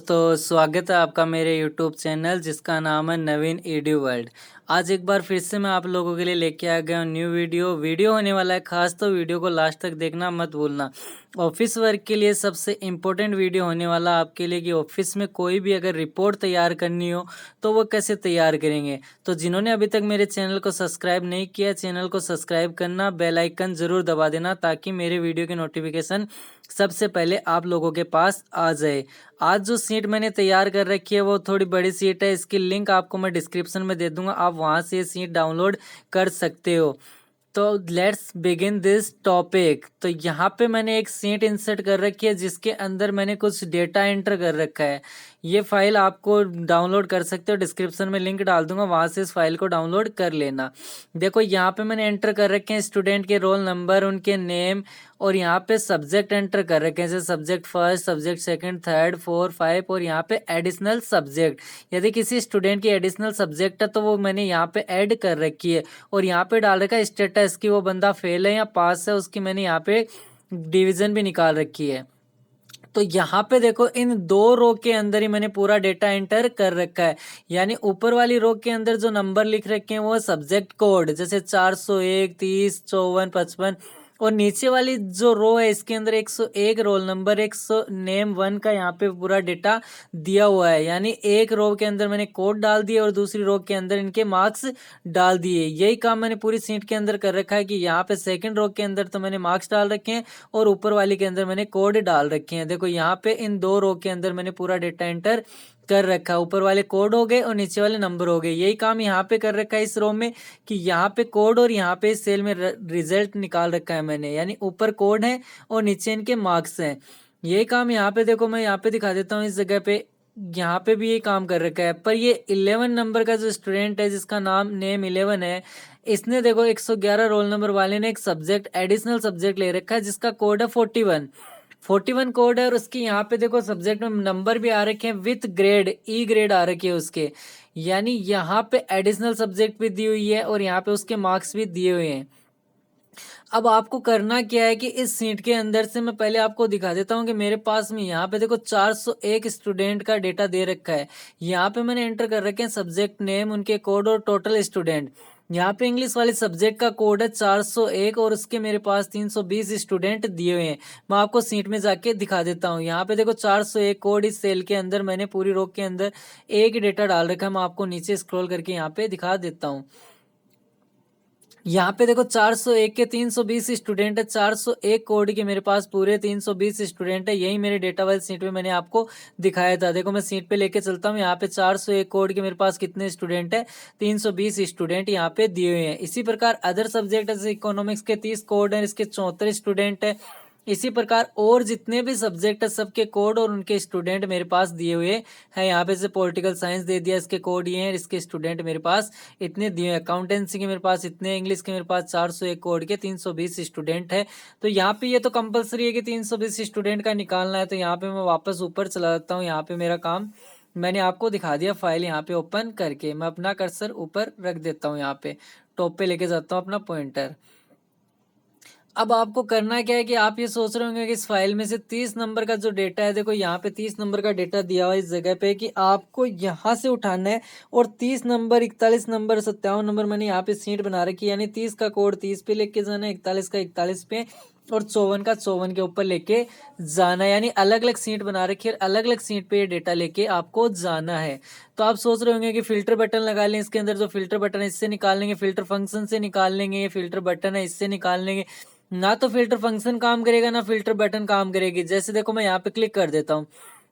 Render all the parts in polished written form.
दोस्तों, स्वागत है आपका मेरे यूट्यूब चैनल जिसका नाम है नवीन ईडू वर्ल्ड। आज एक बार फिर से मैं आप लोगों के लिए लेके आ गया हूँ न्यू वीडियो होने वाला है खास, तो वीडियो को लास्ट तक देखना मत भूलना। ऑफिस वर्क के लिए सबसे इम्पोर्टेंट वीडियो होने वाला आपके लिए कि ऑफिस में कोई भी अगर रिपोर्ट तैयार करनी हो तो वो कैसे तैयार करेंगे। तो जिन्होंने अभी तक मेरे चैनल को सब्सक्राइब नहीं किया, चैनल को सब्सक्राइब करना, बेल आइकन ज़रूर दबा देना ताकि मेरे वीडियो की नोटिफिकेशन सबसे पहले आप लोगों के पास आ जाए। आज जो सीट मैंने तैयार कर रखी है वो थोड़ी बड़ी सीट है, इसकी लिंक आपको मैं डिस्क्रिप्शन में दे दूंगा, आप वहां से ये सीट डाउनलोड कर सकते हो। तो लेट्स बिगिन दिस टॉपिक। तो यहाँ पे मैंने एक सीट इंसर्ट कर रखी है जिसके अंदर मैंने कुछ डेटा एंटर कर रखा है। ये फाइल आपको डाउनलोड कर सकते हो, डिस्क्रिप्शन में लिंक डाल दूंगा, वहां से इस फाइल को डाउनलोड कर लेना। देखो यहाँ पे मैंने एंटर कर रखे हैं स्टूडेंट के रोल नंबर, उनके नेम, और यहाँ पे सब्जेक्ट एंटर कर रखे हैं जैसे subject first, subject second, third, four, five, और यहाँ पे एडिशनल सब्जेक्ट। यदि किसी स्टूडेंट की एडिशनल सब्जेक्ट है तो वो मैंने यहाँ पे ऐड कर रखी है, और यहाँ पे डाल रखा है स्टेटस की वो बंदा फेल है या पास है, उसकी मैंने यहाँ पे डिवीजन भी निकाल रखी है। तो यहाँ पे देखो इन दो रो के अंदर ही मैंने पूरा डेटा एंटर कर रखा है। यानी ऊपर वाली रो के अंदर जो नंबर लिख रखे हैं वो सब्जेक्ट कोड जैसे 401, 30, 54, 55, और नीचे वाली जो रो है इसके अंदर 101 रोल नंबर, 100 नेम 1 का यहाँ पे पूरा डेटा दिया हुआ है। यानी एक रो के अंदर मैंने कोड डाल दिए और दूसरी रो के अंदर इनके मार्क्स डाल दिए। यही काम मैंने पूरी सीट के अंदर कर रखा है कि यहाँ पे सेकंड रो के अंदर तो मैंने मार्क्स डाल रखे हैं और ऊपर वाली के अंदर मैंने कोड डाल रखे हैं। देखो यहाँ पे इन दो रो के अंदर मैंने पूरा डेटा एंटर कर रखा है, ऊपर वाले कोड हो गए और नीचे वाले नंबर हो गए। यही काम यहाँ पे कर रखा है इस रो में कि यहाँ पे कोड और यहाँ पे सेल में रिजल्ट निकाल रखा है मैंने। यानी ऊपर कोड है और नीचे इनके मार्क्स हैं। यही काम यहाँ पे देखो मैं यहाँ पे दिखा देता हूँ, इस जगह पे यहाँ पे भी ये काम कर रखा है। पर ये 11 नंबर का जो स्टूडेंट है जिसका नेम 11 है, इसने देखो 111 रोल नंबर वाले ने एक सब्जेक्ट एडिशनल सब्जेक्ट ले रखा है जिसका कोड है 41 कोड है, और उसकी यहाँ पे देखो सब्जेक्ट में नंबर भी आ रखे हैं विथ ग्रेड, ई ग्रेड आ रखे है उसके। यानी यहाँ पे एडिशनल सब्जेक्ट भी दी हुई है और यहाँ पे उसके मार्क्स भी दिए हुए हैं। अब आपको करना क्या है कि इस सीट के अंदर से मैं पहले आपको दिखा देता हूँ कि मेरे पास में यहाँ पे देखो 401 स्टूडेंट का डेटा दे रखा है। यहाँ पे मैंने एंटर कर रखे हैं सब्जेक्ट नेम, उनके कोड और टोटल स्टूडेंट। यहाँ पे इंग्लिश वाले सब्जेक्ट का कोड है 401 और उसके मेरे पास 320 स्टूडेंट दिए हुए हैं। मैं आपको सीट में जाके दिखा देता हूँ। यहाँ पे देखो 401 कोड, इस सेल के अंदर मैंने पूरी रो के अंदर एक डेटा डाल रखा है। मैं आपको नीचे स्क्रॉल करके यहाँ पे दिखा देता हूँ। यहाँ पे देखो 401 के 320 स्टूडेंट है, 401 कोड के मेरे पास पूरे 320 स्टूडेंट है। यही मेरे डेटा वाइज सीट पे मैंने आपको दिखाया था। देखो मैं सीट पे लेके चलता हूँ, यहाँ पे 401 कोड के मेरे पास कितने स्टूडेंट है, 320 स्टूडेंट यहाँ पे दिए हुए हैं। इसी प्रकार अदर सब्जेक्ट जैसे इकोनॉमिक्स के 30 कोड है, इसके 74 स्टूडेंट है। इसी प्रकार और जितने भी सब्जेक्ट है सबके कोड और उनके स्टूडेंट मेरे पास दिए हुए हैं। यहाँ पे से पॉलिटिकल साइंस दे दिया, इसके कोड ये हैं, इसके स्टूडेंट मेरे पास इतने दिए हैं। अकाउंटेंसी के मेरे पास इतने, इंग्लिश के मेरे पास 401 कोड के 320 स्टूडेंट है। तो यहाँ पे ये तो कंपलसरी है कि 320 स्टूडेंट का निकालना है। तो यहाँ पे मैं वापस ऊपर चला जाता हूँ। यहाँ पे मेरा काम मैंने आपको दिखा दिया, फाइल यहाँ पे ओपन करके मैं अपना कर्सर ऊपर रख देता हूँ। यहाँ पे टॉप पे लेके जाता हूँ अपना पॉइंटर। अब आपको करना क्या है कि आप ये सोच रहे होंगे कि इस फाइल में से 30 नंबर का जो डेटा है, देखो यहाँ पे 30 नंबर का डेटा दिया हुआ है इस जगह पे कि आपको यहाँ से उठाना है, और 30 नंबर, 41 नंबर, 57 नंबर मैंने यहाँ पे सीट बना रखी है। यानी 30 का कोड 30 पे लेके जाना है, 41 का 41 पे, और 54 का 54 के ऊपर लेके जाना है। यानी अलग अलग सीट बना रखी है, अलग अलग सीट पे ये डेटा लेके आपको जाना है। तो आप सोच रहे होंगे कि फिल्टर बटन लगा लें, इसके अंदर जो फिल्टर बटन है इससे निकाल लेंगे, फिल्टर फंक्शन से निकाल लेंगे, ये फिल्टर बटन है इससे निकाल लेंगे। ना तो फिल्टर फंक्शन काम करेगा ना फिल्टर बटन काम करेगी। जैसे देखो मैं यहाँ पे क्लिक कर देता हूँ,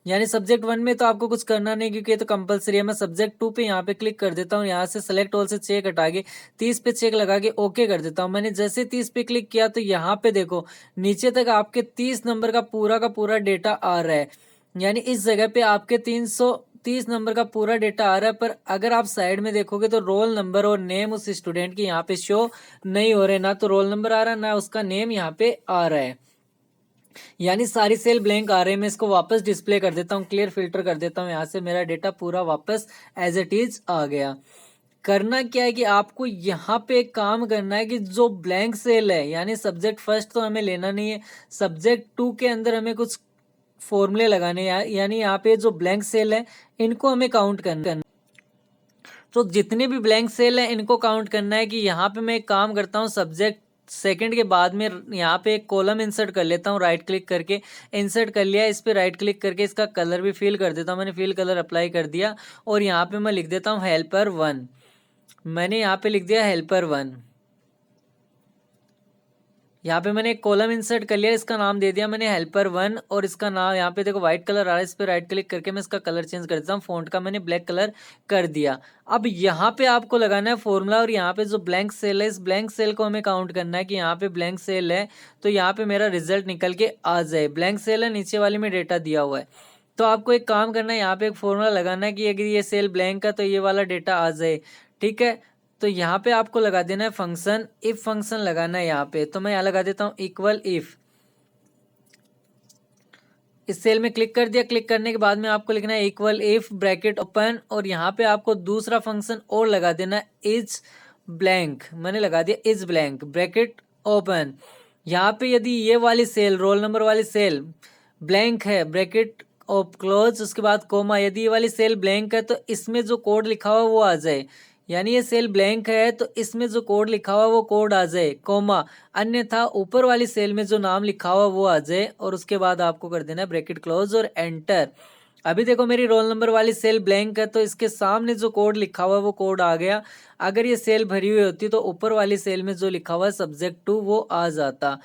यानी सब्जेक्ट 1 में तो आपको कुछ करना नहीं क्योंकि ये तो कंपलसरी है। मैं सब्जेक्ट 2 पे यहाँ पे क्लिक कर देता हूँ, यहाँ से सेलेक्ट ऑल से चेक हटा के 30 पे चेक लगा के ओके कर देता हूँ। मैंने जैसे 30 पे क्लिक किया तो यहाँ पे देखो नीचे तक आपके 30 नंबर का पूरा डेटा आ रहा है। यानी इस जगह पे आपके 330 नंबर का पूरा डेटा आ रहा है। पर अगर आप साइड में देखोगे तो रोल नंबर और नेम उस स्टूडेंट के यहाँ पे शो नहीं हो रहे, ना तो रोल नंबर आ रहा है ना उसका नेम यहाँ पे आ रहा है। यानी सारी सेल ब्लैंक आ रहे हैं। मैं इसको वापस डिस्प्ले कर देता हूँ, क्लियर फिल्टर कर देता हूँ, यहाँ से मेरा डेटा पूरा वापस एज इट इज आ गया। करना क्या है कि आपको यहाँ पे एक काम करना है कि जो ब्लैंक सेल है, यानी सब्जेक्ट फर्स्ट तो हमें लेना नहीं है, सब्जेक्ट 2 के अंदर हमें कुछ फॉर्मूले लगाने यानी यहाँ पे जो ब्लैंक सेल है इनको हमें काउंट करना। तो जितने भी ब्लैंक सेल है इनको काउंट करना है कि यहाँ पे मैं एक काम करता हूँ, सब्जेक्ट सेकंड के बाद में यहाँ पे एक कॉलम इंसर्ट कर लेता हूँ, राइट क्लिक करके इंसर्ट कर लिया। इस पे राइट क्लिक करके इसका कलर भी फिल कर देता हूँ। मैंने फिल कलर अप्लाई कर दिया और यहाँ पे मैं लिख देता हूँ हेल्पर 1। मैंने यहाँ पे लिख दिया हेल्पर 1। यहाँ पे मैंने एक कॉलम इंसर्ट कर लिया, इसका नाम दे दिया मैंने हेल्पर 1 और इसका नाम यहाँ पे देखो व्हाइट कलर आ रहा है, इस पे राइट क्लिक करके मैं इसका कलर चेंज कर देता हूँ। फॉन्ट का मैंने ब्लैक कलर कर दिया। अब यहाँ पे आपको लगाना है फॉर्मूला और यहाँ पे जो ब्लैंक सेल है इस ब्लैंक सेल को हमें काउंट करना है कि यहाँ पे ब्लैंक सेल है तो यहाँ पे मेरा रिजल्ट निकल के आ जाए। ब्लैंक सेल है, नीचे वाले में डेटा दिया हुआ है। तो आपको एक काम करना है, यहाँ पे एक फॉर्मूला लगाना है कि अगर ये सेल ब्लैंक है तो ये वाला डेटा आ जाए। ठीक है, तो यहाँ पे आपको लगा देना है फंक्शन, इफ फंक्शन लगाना है यहाँ पे। तो मैं यहाँ लगा देता हूँ इक्वल इफ। इस सेल में क्लिक कर दिया। क्लिक करने के बाद में आपको लिखना है इक्वल इफ ब्रैकेट ओपन और यहाँ पे आपको दूसरा फंक्शन और लगा देना है इज ब्लैंक। मैंने लगा दिया इज ब्लैंक ब्रैकेट ओपन। यहाँ पे यदि ये वाली सेल रोल नंबर वाली सेल ब्लैंक है ब्रैकेट क्लोज, उसके बाद कोमा, यदि ये वाली सेल ब्लैंक है तो इसमें जो कोड लिखा हुआ वो आ जाए। यानी ये सेल ब्लैंक है तो इसमें जो कोड लिखा हुआ वो कोड आ जाए, कोमा, अन्यथा ऊपर वाली सेल में जो नाम लिखा हुआ वो आ जाए और उसके बाद आपको कर देना है ब्रैकेट क्लोज और एंटर। अभी देखो मेरी रोल नंबर वाली सेल ब्लैंक है तो इसके सामने जो कोड लिखा हुआ है वो कोड आ गया। अगर ये सेल भरी हुई होती तो ऊपर वाली सेल में जो लिखा हुआ है सब्जेक्ट टू वो आ जाता।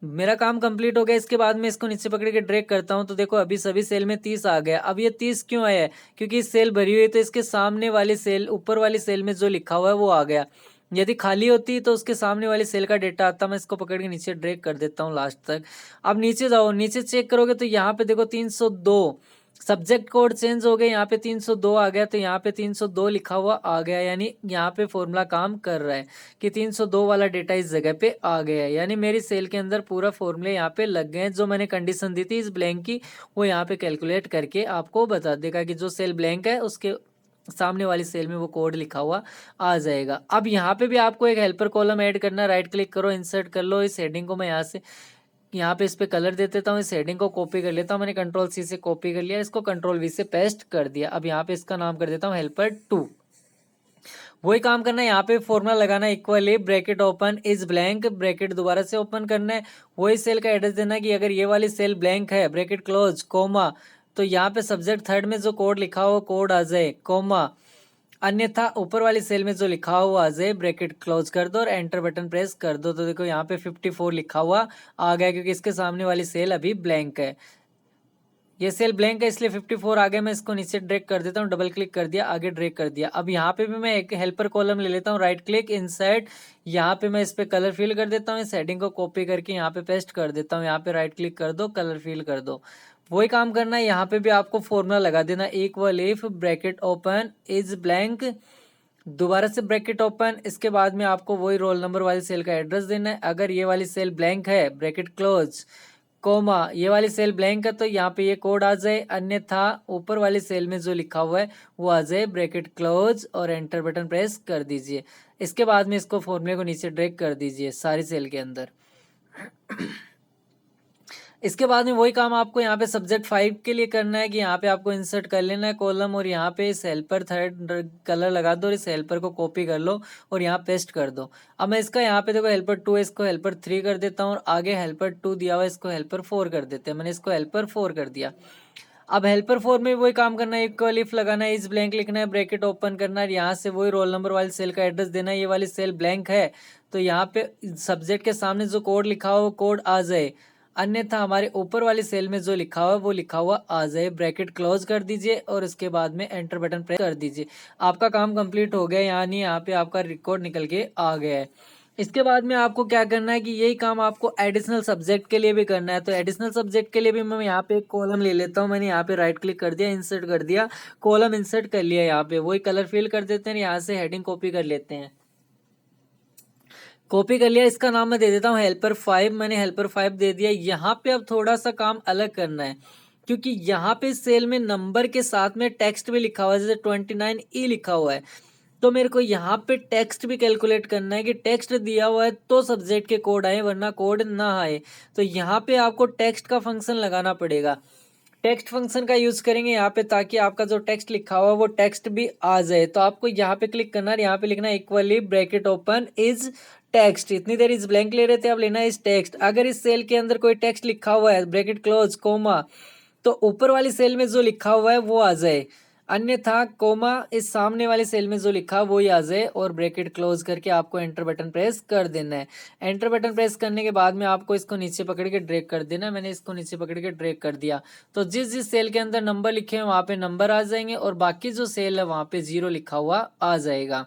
मेरा काम कंप्लीट हो गया। इसके बाद में इसको नीचे पकड़ के ड्रैग करता हूं तो देखो अभी सभी सेल में 30 आ गया। अब ये 30 क्यों आया है? क्योंकि इस सेल भरी हुई है तो इसके सामने वाली सेल, ऊपर वाली सेल में जो लिखा हुआ है वो आ गया। यदि खाली होती तो उसके सामने वाली सेल का डेटा आता। मैं इसको पकड़ के नीचे ड्रैग कर देता हूँ लास्ट तक। अब नीचे जाओ, नीचे चेक करोगे तो यहाँ पे देखो 302 सब्जेक्ट कोड चेंज हो गए, यहाँ पे 302 आ गया तो यहाँ पे 302 लिखा हुआ आ गया। यानी यहाँ पे फॉर्मूला काम कर रहा है कि 302 वाला डेटा इस जगह पे आ गया है। यानी मेरी सेल के अंदर पूरा फॉर्मूले यहाँ पे लग गए हैं। जो मैंने कंडीशन दी थी इस ब्लैंक की वो यहाँ पे कैलकुलेट करके आपको बता देगा कि जो सेल ब्लैंक है उसके सामने वाली सेल में वो कोड लिखा हुआ आ जाएगा। अब यहाँ पे भी आपको एक हेल्पर कॉलम ऐड करना है। राइट क्लिक करो, इंसर्ट कर लो। इस हेडिंग को मैं यहाँ पे इस पे कलर दे देता हूँ। इस हेडिंग को कॉपी कर लेता हूँ। मैंने कंट्रोल सी से कॉपी कर लिया, इसको कंट्रोल वी से पेस्ट कर दिया। अब यहाँ पे इसका नाम कर देता हूँ हेल्पर 2। वही काम करना है, यहाँ पे फॉर्मूला लगाना है equally bracket open is blank, bracket दोबारा से ओपन करना है। वही सेल का एड्रेस देना है कि अगर ये वाली सेल ब्लैंक है ब्रैकेट क्लोज कोमा तो यहाँ पे सब्जेक्ट थर्ड में जो कोड लिखा हो कोड आ जाए कोमा, अन्यथा ऊपर वाली सेल में जो लिखा हुआ आ जाए ब्रैकेट क्लोज कर दो और एंटर बटन प्रेस कर दो। तो देखो यहाँ पे 54 लिखा हुआ आ गया क्योंकि इसके सामने वाली सेल अभी ब्लैंक है। ये सेल ब्लैंक है इसलिए 54 आ गया। मैं इसको नीचे ड्रैग कर देता हूँ, डबल क्लिक कर दिया, आगे ड्रैग कर दिया। अब यहाँ पे भी मैं एक हेल्पर कॉलम ले लेता हूँ, राइट क्लिक इंसर्ट, यहाँ पे मैं इस पे कलर फिल कर देता हूँ। इस हेडिंग को कॉपी करके यहाँ पे पेस्ट कर देता हूँ। यहाँ पे राइट क्लिक कर दो, कलर फिल कर दो। वही काम करना है, यहाँ पे भी आपको फॉर्मूला लगा देना equal if bracket open is blank, दोबारा से ब्रैकेट ओपन, इसके बाद में आपको वही रोल नंबर वाली सेल का एड्रेस देना है। अगर ये वाली सेल ब्लैंक है ब्रैकेट क्लोज कोमा ये वाली सेल ब्लैंक है तो यहाँ पे ये कोड आ जाए, अन्यथा ऊपर वाली सेल में जो लिखा हुआ है वो आ जाए ब्रैकेट क्लोज और एंटर बटन प्रेस कर दीजिए। इसके बाद में इसको फॉर्मूले को नीचे ड्रैग कर दीजिए सारी सेल के अंदर। इसके बाद में वही काम आपको यहाँ पे सब्जेक्ट 5 के लिए करना है कि यहाँ पे आपको इंसर्ट कर लेना है कॉलम और यहाँ पे इस हेल्पर थर्ड कलर लगा दो और इस हेल्पर को कॉपी कर लो और यहाँ पेस्ट कर दो। अब मैं इसका यहाँ पे देखो हेल्पर 2 है, इसको हेल्पर 3 कर देता हूँ और आगे हेल्पर 2 दिया हुआ है इसको हेल्पर 4 कर देते हैं। मैंने इसको हेल्पर 4 कर दिया। अब हेल्पर 4 में वही काम करना है, इक्वल इफ लगाना है, इस ब्लैंक लिखना है, ब्रैकेट ओपन करना है, यहाँ से वही रोल नंबर वाली सेल का एड्रेस देना है। ये वाली सेल ब्लैंक है तो यहाँ पे सब्जेक्ट के सामने जो कोड लिखा हो वो कोड आ जाए, अन्यथा हमारे ऊपर वाली सेल में जो लिखा हुआ है वो लिखा हुआ आ जाए। ब्रैकेट क्लोज कर दीजिए और इसके बाद में एंटर बटन प्रेस कर दीजिए। आपका काम कंप्लीट हो गया, यानी यहाँ पे आपका रिकॉर्ड निकल के आ गया है। इसके बाद में आपको क्या करना है कि यही काम आपको एडिशनल सब्जेक्ट के लिए भी करना है। तो एडिशनल सब्जेक्ट के लिए भी मैं यहाँ पे एक कॉलम ले लेता हूँ। मैंने यहाँ पे राइट क्लिक कर दिया, इंसर्ट कर दिया, कॉलम इंसर्ट कर लिया। यहाँ पे वही कलर फिल कर देते हैं, यहाँ से हेडिंग कॉपी कर लेते हैं। कॉपी कर लिया, इसका नाम मैं दे देता हूँ हेल्पर 5। मैंने हेल्पर 5 दे दिया। यहाँ पे अब थोड़ा सा काम अलग करना है क्योंकि यहाँ पे सेल में नंबर के साथ में टेक्स्ट भी लिखा हुआ है, जैसे 29E लिखा हुआ है। तो मेरे को यहाँ पे टेक्स्ट भी कैलकुलेट करना है कि टेक्स्ट दिया हुआ है तो सब्जेक्ट के कोड आए वरना कोड ना आए। तो यहाँ पे आपको टेक्स्ट का फंक्शन लगाना पड़ेगा। टेक्स्ट फंक्शन का यूज़ करेंगे यहाँ पे, ताकि आपका जो टेक्स्ट लिखा हुआ है वो टेक्स्ट भी आ जाए। तो आपको यहाँ पे क्लिक करना है, यहाँ पे लिखना है equally bracket open is text. इतनी देर इस ब्लैंक ले रहे थे, अब लेना है इस टेक्स्ट। अगर इस सेल के अंदर कोई टेक्स्ट लिखा हुआ है, ब्रैकेट क्लोज कोमा, तो ऊपर वाली सेल में जो लिखा हुआ है वो आ जाए, अन्यथा कोमा इस सामने वाले सेल में जो लिखा वो ही आ जाए। और ब्रैकेट क्लोज करके आपको एंटर बटन प्रेस कर देना है। एंटर बटन प्रेस करने के बाद में आपको इसको नीचे पकड़ के ड्रैग कर देना है। मैंने इसको नीचे पकड़ के ड्रैग कर दिया, तो जिस जिस सेल के अंदर नंबर लिखे हैं वहाँ पे नंबर आ जाएंगे, और बाकी जो सेल है वहाँ पे 0 लिखा हुआ आ जाएगा।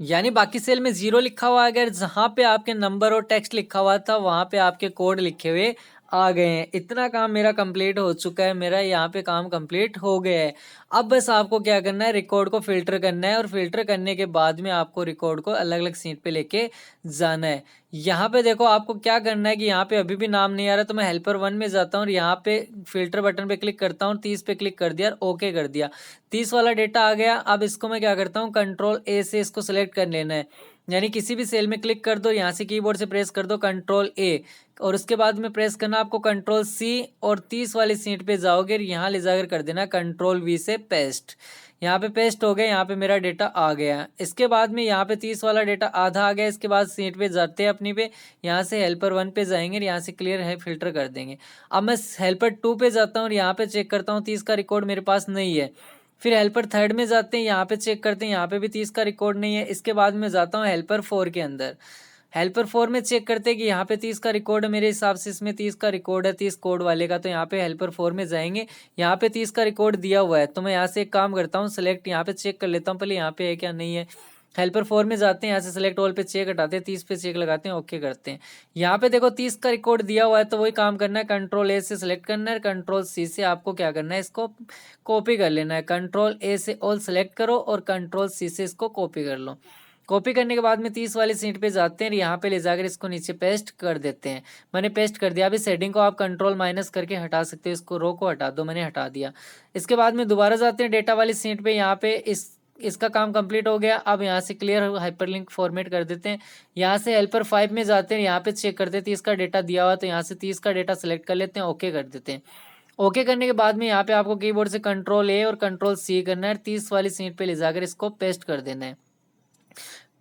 यानी बाकी सेल में 0 लिखा हुआ, अगर जहाँ पे आपके नंबर और टेक्स्ट लिखा हुआ था वहाँ पे आपके कोड लिखे हुए आ गए हैं। इतना काम मेरा कंप्लीट हो चुका है, मेरा यहाँ पे काम कंप्लीट हो गया है। अब बस आपको क्या करना है, रिकॉर्ड को फिल्टर करना है, और फिल्टर करने के बाद में आपको रिकॉर्ड को अलग अलग सीट पे लेके जाना है। यहाँ पे देखो आपको क्या करना है कि यहाँ पे अभी भी नाम नहीं आ रहा, तो मैं हेल्पर 1 में जाता हूँ और यहाँ पे फिल्टर बटन पे क्लिक करता हूँ, 30 पे क्लिक कर दिया और ओके कर दिया। 30 वाला डेटा आ गया। अब इसको मैं क्या करता हूँ, कंट्रोल ए से इसको सिलेक्ट कर लेना है। यानी किसी भी सेल में क्लिक कर दो, यहाँ से कीबोर्ड से प्रेस कर दो कंट्रोल ए, और उसके बाद में प्रेस करना आपको कंट्रोल सी, और 30 वाली सीट पे जाओगे, यहाँ ले जाकर कर देना कंट्रोल वी से पेस्ट। यहाँ पे पेस्ट हो गया, यहाँ पे मेरा डेटा आ गया। इसके बाद में यहाँ पे 30 वाला डेटा आधा आ गया। इसके बाद सीट पे जाते हैं अपनी पे, यहाँ से हेल्पर 1 पे जाएंगे, यहाँ से क्लियर है फिल्टर कर देंगे। अब मैं हेल्पर 2 पे जाता हूँ और यहाँ पे चेक करता हूँ 30 का रिकॉर्ड मेरे पास नहीं है। फिर हेल्पर 3 में जाते हैं, यहाँ पे चेक करते हैं, यहाँ पे भी 30 का रिकॉर्ड नहीं है। इसके बाद में जाता हूँ हेल्पर 4 के अंदर। हेल्पर 4 में चेक करते हैं कि यहाँ पे 30 का रिकॉर्ड है, मेरे हिसाब से इसमें 30 का रिकॉर्ड है, 30 कोड वाले का। तो यहाँ पे हेल्पर 4 में जाएंगे, यहाँ पे 30 का रिकॉर्ड दिया हुआ है। तो मैं यहाँ से एक काम करता हूँ, सेलेक्ट यहाँ पे चेक कर लेता हूँ पहले यहाँ पे है क्या नहीं है। हेल्पर 4 में जाते हैं, यहाँ से सेलेक्ट ऑल पे चेक हटाते हैं, 30 पे चेक लगाते हैं, ओके करते हैं। यहाँ पे देखो 30 का रिकॉर्ड दिया हुआ है, तो वही काम करना है, कंट्रोल ए से सिलेक्ट करना है, कंट्रोल सी से आपको क्या करना है, इसको कॉपी कर लेना है। कंट्रोल ए से ऑल सेलेक्ट करो और कंट्रोल सी से इसको कॉपी कर लो। कॉपी करने के बाद में 30 वाली सीट पे जाते हैं, यहाँ पे ले जाकर इसको नीचे पेस्ट कर देते हैं। मैंने पेस्ट कर दिया। अभी सेटिंग को आप कंट्रोल माइनस करके हटा सकते हो, इसको रो को हटा दो, मैंने हटा दिया। इसके बाद में दोबारा जाते हैं डेटा वाली सीट पे, यहाँ पे इसका काम कंप्लीट हो गया। अब यहाँ से क्लियर हाइपरलिंक फॉर्मेट कर देते हैं। यहाँ से हेल्पर 5 में जाते हैं, यहाँ पे चेक करते हैं 30 का डेटा दिया हुआ, तो यहाँ से 30 का डेटा सेलेक्ट कर लेते हैं, ओके कर देते हैं। ओके करने के बाद में यहाँ पे आपको कीबोर्ड से कंट्रोल ए और कंट्रोल सी करना है, 30 वाली सीट पे ले जाकर इसको पेस्ट कर देना है।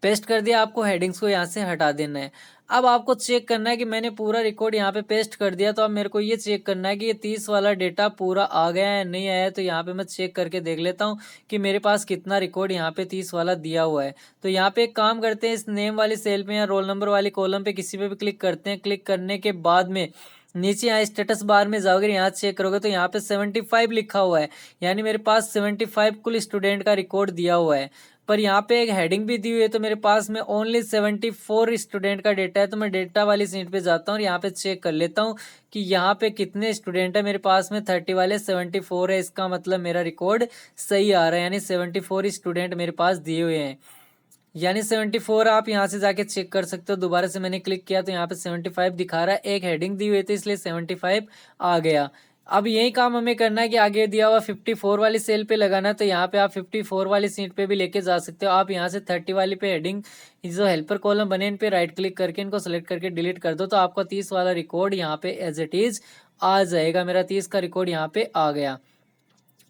पेस्ट कर दिया, आपको हेडिंग्स को यहाँ से हटा देना है। अब आपको चेक करना है कि मैंने पूरा रिकॉर्ड यहाँ पे पेस्ट कर दिया, तो अब मेरे को ये चेक करना है कि ये 30 वाला डेटा पूरा आ गया है नहीं आया है। तो यहाँ पे मैं चेक करके देख लेता हूँ कि मेरे पास कितना रिकॉर्ड यहाँ पे 30 वाला दिया हुआ है। तो यहाँ पे एक काम करते हैं, इस नेम वाली सेल पे या रोल नंबर वाली कॉलम पे किसी पे भी क्लिक करते हैं। क्लिक करने के बाद में नीचे यहाँ स्टेटस बार में जाओगे, यहाँ चेक करोगे तो यहाँ पे 75 लिखा हुआ है, यानी मेरे पास 75 कुल स्टूडेंट का रिकॉर्ड दिया हुआ है। पर यहाँ पे एक हेडिंग भी दी हुई है, तो मेरे पास में ओनली 74 स्टूडेंट का डेटा है। तो मैं डेटा वाली सीट पे जाता हूँ और यहाँ पे चेक कर लेता हूँ कि यहाँ पे कितने स्टूडेंट है। मेरे पास में 30 वाले 74 है, इसका मतलब मेरा रिकॉर्ड सही आ रहा है, यानी 74 स्टूडेंट मेरे पास दिए हुए हैं। यानी 74 आप यहाँ से जाके चेक कर सकते हो। दोबारा से मैंने क्लिक किया तो यहाँ पे 75 दिखा रहा है, एक हेडिंग दी हुई थी इसलिए 75 आ गया। अब यही काम हमें करना है कि आगे दिया हुआ 54 वाली सेल पे लगाना है, तो यहाँ पे आप 54 वाली सीट पे भी लेके जा सकते हो। आप यहाँ से 30 वाली पे हेडिंग जो हेल्पर कॉलम बने इन पे राइट क्लिक करके इनको सेलेक्ट करके डिलीट कर दो, तो आपका 30 वाला रिकॉर्ड यहाँ पे एज इट इज आ जाएगा। मेरा 30 का रिकॉर्ड यहाँ पे आ गया।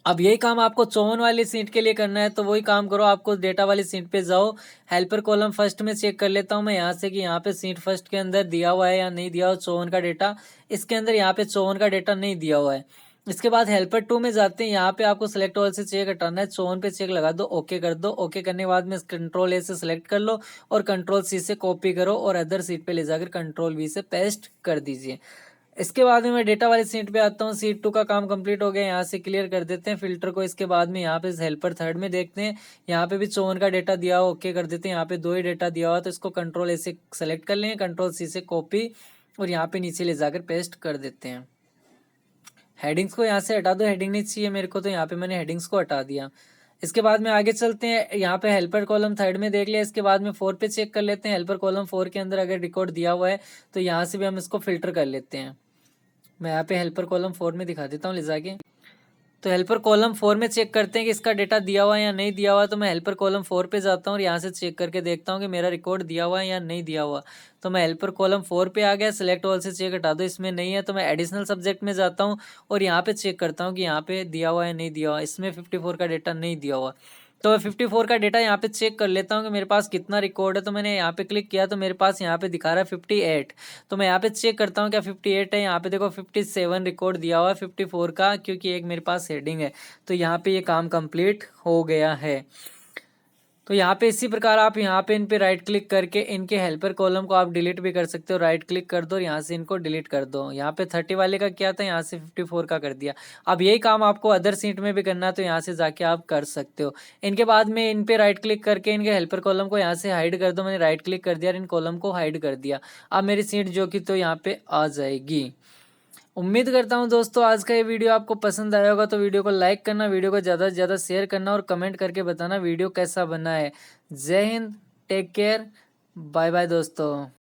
अब यही काम आपको 54 वाली सीट के लिए करना है, तो वही काम करो, आपको डेटा वाली सीट पे जाओ। हेल्पर कॉलम फर्स्ट में चेक कर लेता हूँ मैं यहाँ से कि यहाँ पे सीट फर्स्ट के अंदर दिया हुआ है या नहीं दिया हुआ 54 का डेटा। इसके अंदर यहाँ पे 54 का डेटा नहीं दिया हुआ है। इसके बाद हेल्पर 2 में जाते हैं, यहाँ पे आपको सेलेक्ट ऑल से चेक हटाना है, 54 पे चेक लगा दो, ओके कर दो। ओके करने के बाद में कंट्रोल ए से सिलेक्ट कर लो और कंट्रोल सी से कॉपी करो और अदर सीट पे ले जाकर कंट्रोल वी से पेस्ट कर दीजिए। इसके बाद में मैं डेटा वाली सीट पे आता हूँ। सीट 2 का काम कंप्लीट हो गया, यहाँ से क्लियर कर देते हैं फिल्टर को। इसके बाद में यहाँ पे हेल्पर 3 में देखते हैं, यहाँ पे भी 54 का डेटा दिया हुआ, ओके कर देते हैं। यहाँ पे 2 ही डेटा दिया हुआ, तो इसको कंट्रोल ए से सेलेक्ट कर लेंगे, कंट्रोल सी से कॉपी और यहाँ पे नीचे ले जाकर पेस्ट कर देते हैं। हेडिंग्स को यहाँ से हटा दो, हेडिंग नहीं चाहिए मेरे को, तो यहाँ पे मैंने हेडिंग्स को हटा दिया। इसके बाद में आगे चलते हैं, यहाँ पे हेल्पर कॉलम 3 में देख लिया। इसके बाद में 4 पे चेक कर लेते हैं, हेल्पर कॉलम 4 के अंदर अगर रिकॉर्ड दिया हुआ है तो यहाँ से भी हम इसको फिल्टर कर लेते हैं। मैं यहाँ पे हेल्पर कॉलम 4 में दिखा देता हूँ ले जाके। तो हेल्पर कॉलम 4 में चेक करते हैं कि इसका डेटा दिया हुआ है या नहीं दिया हुआ। तो मैं हेल्पर कॉलम 4 पे जाता हूँ और यहाँ से चेक करके देखता हूँ कि मेरा रिकॉर्ड दिया हुआ है या नहीं दिया हुआ। तो मैं हेल्पर कॉलम 4 पे आ गया, सिलेक्ट ऑल से चेक हटा दो, इसमें नहीं है। तो मैं एडिशनल सब्जेक्ट में जाता हूँ और यहाँ पे चेक करता हूँ कि यहाँ पे दिया हुआ है नहीं दिया हुआ। इसमें 54 का डेटा नहीं दिया हुआ। तो मैं 54 का डेटा यहाँ पे चेक कर लेता हूँ कि मेरे पास कितना रिकॉर्ड है। तो मैंने यहाँ पे क्लिक किया तो मेरे पास यहाँ पे दिखा रहा है 58। तो मैं यहाँ पे चेक करता हूँ क्या 58 है। यहाँ पे देखो 57 रिकॉर्ड दिया हुआ है 54 का, क्योंकि एक मेरे पास हेडिंग है। तो यहाँ पे ये काम कंप्लीट हो गया है। तो यहाँ पे इसी प्रकार आप यहाँ पे इन पे राइट क्लिक करके इनके हेल्पर कॉलम को आप डिलीट भी कर सकते हो। राइट क्लिक कर दो और यहाँ से इनको डिलीट कर दो। यहाँ पे 30 वाले का क्या था, यहाँ से 54 का कर दिया। अब यही काम आपको अदर सीट में भी करना है, तो यहाँ से जाके आप कर सकते हो। इनके बाद में इन पे राइट क्लिक करके इनके हेल्पर कॉलम को यहाँ से हाइड कर दो। मैंने राइट क्लिक कर दिया और इन कॉलम को हाइड कर दिया। अब मेरी सीट जो कि तो यहाँ पे आ जाएगी। उम्मीद करता हूँ दोस्तों आज का ये वीडियो आपको पसंद आया होगा। तो वीडियो को लाइक करना, वीडियो को ज़्यादा से ज़्यादा शेयर करना और कमेंट करके बताना वीडियो कैसा बना है। Jai Hind, take care, bye bye दोस्तों।